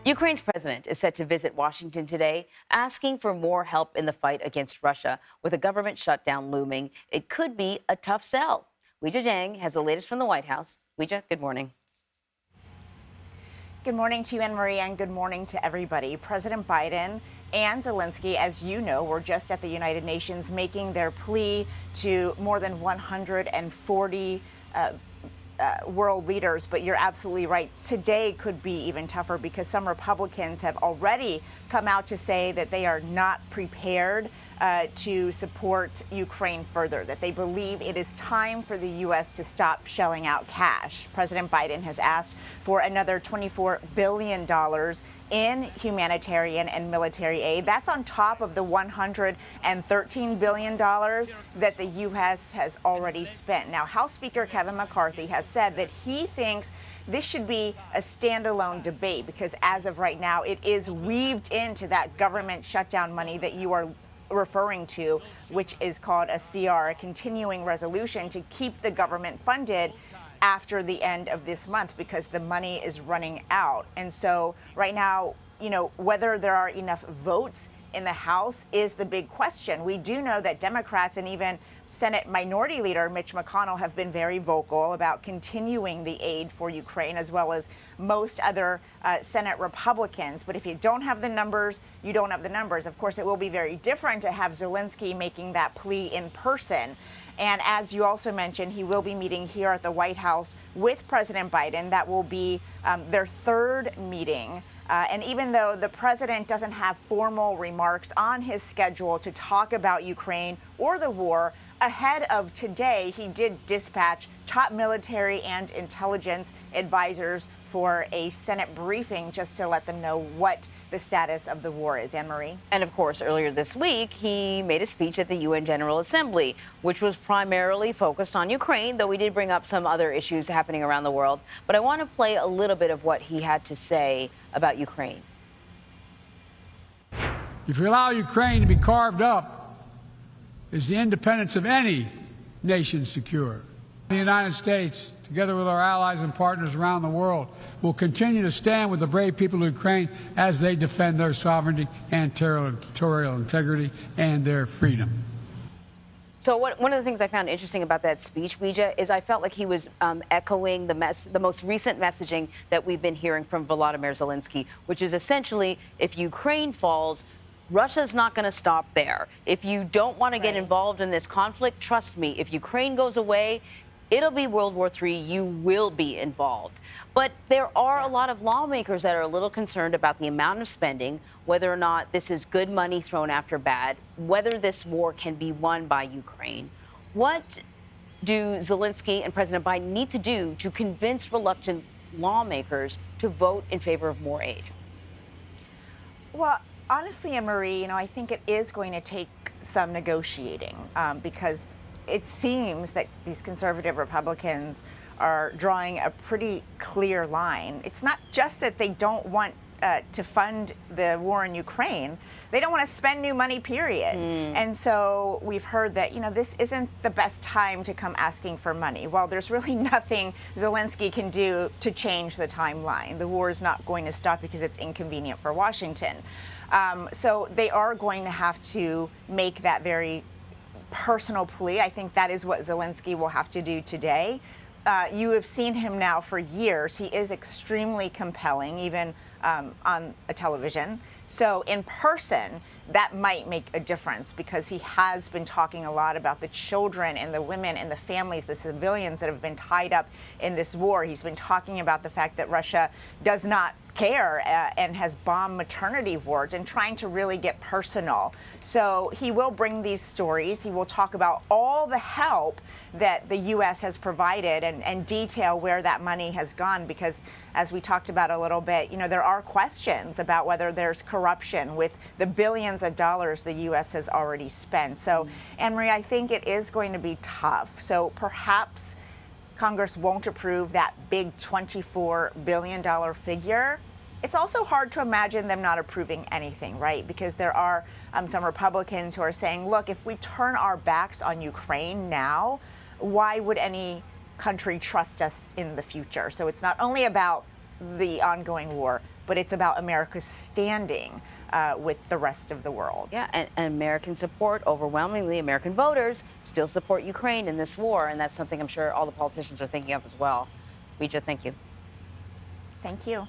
Ukraine's president is set to visit Washington today, asking for more help in the fight against Russia. With a government shutdown looming, it could be a tough sell. Weijia Jiang has the latest from the White House. Weijia, good morning. Good morning to you, Anne-Marie, and good morning to everybody. President Biden and Zelenskyy, as you know, were just at the United Nations making their plea to more than 140 world leaders. But you're absolutely right. Today could be even tougher because some Republicans have already come out to say that they are not prepared to support Ukraine further, that they believe it is time for the U.S. to stop shelling out cash. President Biden has asked for another $24 billion in humanitarian and military aid. That's on top of the $113 billion that the U.S. has already spent. Now, House Speaker Kevin McCarthy has said that he thinks this should be a standalone debate because as of right now, it is weaved into that government shutdown money that you are referring to, which is called a CR, a continuing resolution to keep the government funded after the end of this month because the money is running out. And so right now, whether there are enough votes in the House is the big question. We do know that Democrats and even Senate Minority Leader Mitch McConnell have been very vocal about continuing the aid for Ukraine, as well as most other Senate Republicans. But if you don't have the numbers, you don't have the numbers. Of course, it will be very different to have Zelenskyy making that plea in person. And as you also mentioned, he will be meeting here at the White House with President Biden. That will be their third meeting. And even though the president doesn't have formal remarks on his schedule to talk about Ukraine or the war, ahead of today, he did dispatch top military and intelligence advisors for a Senate briefing just to let them know what the status of the war is. Anne-Marie? And of course, earlier this week, he made a speech at the UN General Assembly, which was primarily focused on Ukraine, though he did bring up some other issues happening around the world. But I want to play a little bit of what he had to say about Ukraine. If you allow Ukraine to be carved up, is the independence of any nation secure? The United States, together with our allies and partners around the world, will continue to stand with the brave people of Ukraine as they defend their sovereignty and territorial integrity and their freedom. So one of the things I found interesting about that speech, Weijia, is I felt like he was echoing the most recent messaging that we've been hearing from Volodymyr Zelenskyy, which is essentially if Ukraine falls, Russia's not going to stop there. If you don't want to get involved in this conflict, trust me, if Ukraine goes away, it'll be World War III. You will be involved. But there are a lot of lawmakers that are a little concerned about the amount of spending, whether or not this is good money thrown after bad, whether this war can be won by Ukraine. What do Zelenskyy and President Biden need to do to convince reluctant lawmakers to vote in favor of more aid? Well, honestly, Anne-Marie, I think it is going to take some negotiating because it seems that these conservative Republicans are drawing a pretty clear line. It's not just that they don't want to fund the war in Ukraine. They don't want to spend new money, period. And so we've heard that, this isn't the best time to come asking for money. Well, there's really nothing Zelenskyy can do to change the timeline. The war is not going to stop because it's inconvenient for Washington. So they are going to have to make that very personal plea. I think that is what Zelenskyy will have to do today. You have seen him now for years. He is extremely compelling, even on a television. So in person, that might make a difference because he has been talking a lot about the children and the women and the families, the civilians that have been tied up in this war. He's been talking about the fact that Russia does not care and has bombed maternity wards and trying to really get personal. So he will bring these stories. He will talk about all the help that the U.S. has provided and detail where that money has gone because, as we talked about a little bit, there are questions about whether there's corruption with the billions of dollars the U.S. has already spent. So, Anne-Marie, I think it is going to be tough. So perhaps Congress won't approve that big $24 billion figure. It's also hard to imagine them not approving anything, right? Because there are some Republicans who are saying, look, if we turn our backs on Ukraine now, why would any country trust us in the future? So it's not only about the ongoing war, but it's about America's standing with the rest of the world. Yeah, and American support, overwhelmingly, American voters still support Ukraine in this war, and that's something I'm sure all the politicians are thinking of as well. Weijia, thank you. Thank you.